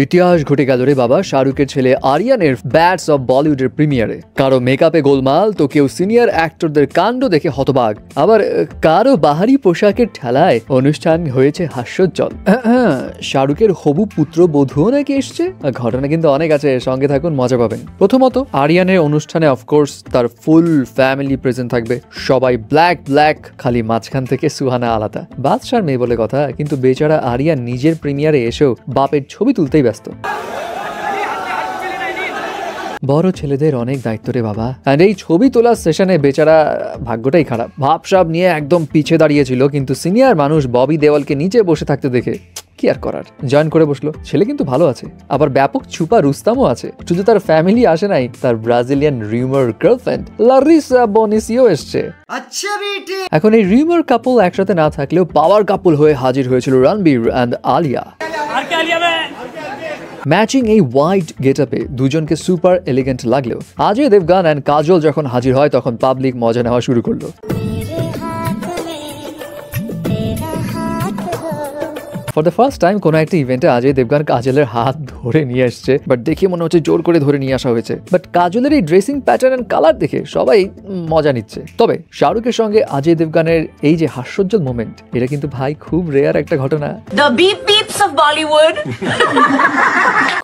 ইতিহাস ঘটে গেল রে বাবা শাহরুখের ছেলে আরিয়ানের ব্যাটস অফ বলিউডের প্রিমিয়ারে। কারো মেকআপে গোলমাল তো কেউ সিনিয়র অ্যাক্টরদের কাণ্ড দেখে হতবাক, আবার কারো বাহারি পোশাকের ঠেলায় অনুষ্ঠান হয়েছে হাস্যোজ্জ্বল। শাহরুখের হবু পুত্র বধূও নাকি এসছে। ঘটনা কিন্তু অনেক আছে, সঙ্গে থাকুন, মজা পাবেন। প্রথমত আরিয়ানের অনুষ্ঠানে অফকোর্স তার ফুল ফ্যামিলি প্রেজেন্ট থাকবে, সবাই ব্ল্যাক, খালি মাঝখান থেকে সুহানা আলাদা। বাদশার মেয়ে বলে কথা, কিন্তু বেচারা আরিয়ান নিজের প্রিমিয়ারে এসেও বাপের ছবি তুলতেই ব্যস্ত। বড় ছেলেদের অনেক দায়িত্ব রে বাবা। আর এই ছবি তোলার সেশনে বেচারা ভাগ্যটাই খারাপ, ভাবসাব নিয়ে একদম পিছে দাঁড়িয়েছিল, কিন্তু সিনিয়র মানুষ ববি দেওয়ালকে নিচে বসে থাকতে দেখে কি আর করার, জয়েন করে বসলো। ছেলে কিন্তু ভালো আছে, আবার ব্যাপক ছুপা রুস্তামও আছে। শুধু তার ফ্যামিলি আসে নাই, তার ব্রাজিলিয়ান রিউমার গার্লফ্রেন্ড লারিসা বনিসিও এসছে। এখন এই রিউমার কাপল একসাথে না থাকলেও পাওয়ার কাপল হয়ে হাজির হয়েছিল রণবীর অ্যান্ড আলিয়া। ম্যাচিং এই হোয়াইট গেটআপে দুজনকে সুপার এলিগেন্ট লাগলেও অজয় দেবগন অ্যান্ড কাজল যখন হাজির হয় তখন পাবলিক মজা নেওয়া শুরু করলো। ফর দ্য ফার্স্ট টাইম কোনো একটা ইভেন্টে অজয় দেবগন কাজলের হাত ধরে নিয়ে আসছে, বাট দেখে মনে হচ্ছে জোর করে ধরে নিয়ে আসা হয়েছে। বাট কাজলের এই ড্রেসিং প্যাটার্ন এন্ড কালার দেখে সবাই মজা নিচ্ছে। তবে শাহরুখের সঙ্গে অজয় দেবগনের এই যে হাস্যোজ্জ্বল মোমেন্ট, এটা কিন্তু ভাই খুব রেয়ার একটা ঘটনা। The beep beeps of Bollywood.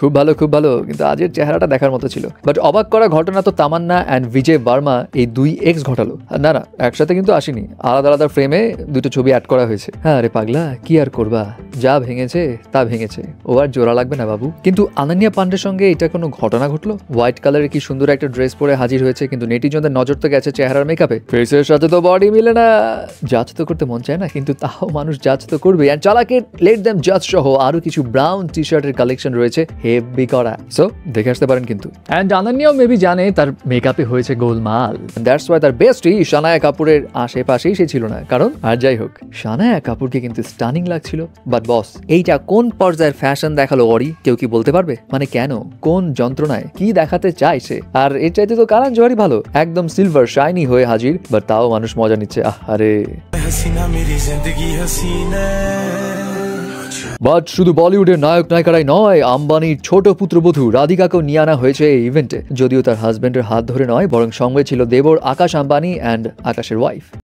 খুব ভালো, কিন্তু আজের চেহারাটা দেখার মতো ছিল। বাট অবাক করা ঘটনা তো তামান্না অ্যান্ড বিজয় বার্মা এই দুই এক্স ঘটালো। না একসাথে কিন্তু আসেনি, আলাদা ফ্রেমে দুটো ছবি অ্যাড করা হয়েছে। হ্যাঁ রে পাগলা, কি আর করবা, যা ভেঙেছে তা ভেঙেছে, ও আর জোড়া লাগবে না বাবু। কিন্তু আনন্যা পান্ডের সঙ্গে এটা কোনো ঘটনা ঘটলো? হোয়াইট কালারের কি সুন্দর একটা ড্রেস পরে হাজির হয়েছে, কিন্তু নেটিজনদের নজর তো গেছে চেহারার মেকআপে, ফেসের সাথে তো বডি মিলে না। জাজ তো করতে মন চায় না, কিন্তু তাও মানুষ জাজ তো করবে। অ্যান্ড চালাকে লেট দেম জাজ সহ আরো কিছু ব্রাউন টি শার্টের কালেকশন রয়েছে হেভি করা, সো দেখে আসতে পারেন কিন্তু। অ্যান্ড আনন্যাও মেবি জানে তার মেকআপে হয়েছে গোলমাল, দ্যাটস ওয়াই তার বেস্টি শানায়া কাপুরের আশেপাশেই সে ছিল না। কারণ আর যাই হোক, শানায়া কাপুরকে কিন্তু স্টানিং লাগছিল। বাট বস, এইটা কোন পর্যায়ের ফ্যাশন দেখালো অরি, কেউ কি বলতে পারবে? মানে কেন, কোন যন্ত্রণায়, কি দেখাতে চাইছে? আর এর চাইতে তো কারণ জোহরি ভালো, একদম সিলভার শাইনি হয়ে হাজির, বাট তাও মানুষ মজা নিচ্ছে। আরে বাট শুধু বলিউডের নায়ক নায়িকারাই নয়, আম্বানির ছোট পুত্রবধূ রাধিকাকেও নিয়ে আনা হয়েছে এই ইভেন্টে। যদিও তার হাজবেন্ডের হাত ধরে নয়, বরং সঙ্গে ছিল দেবর আকাশ আম্বানি অ্যান্ড আকাশের ওয়াইফ।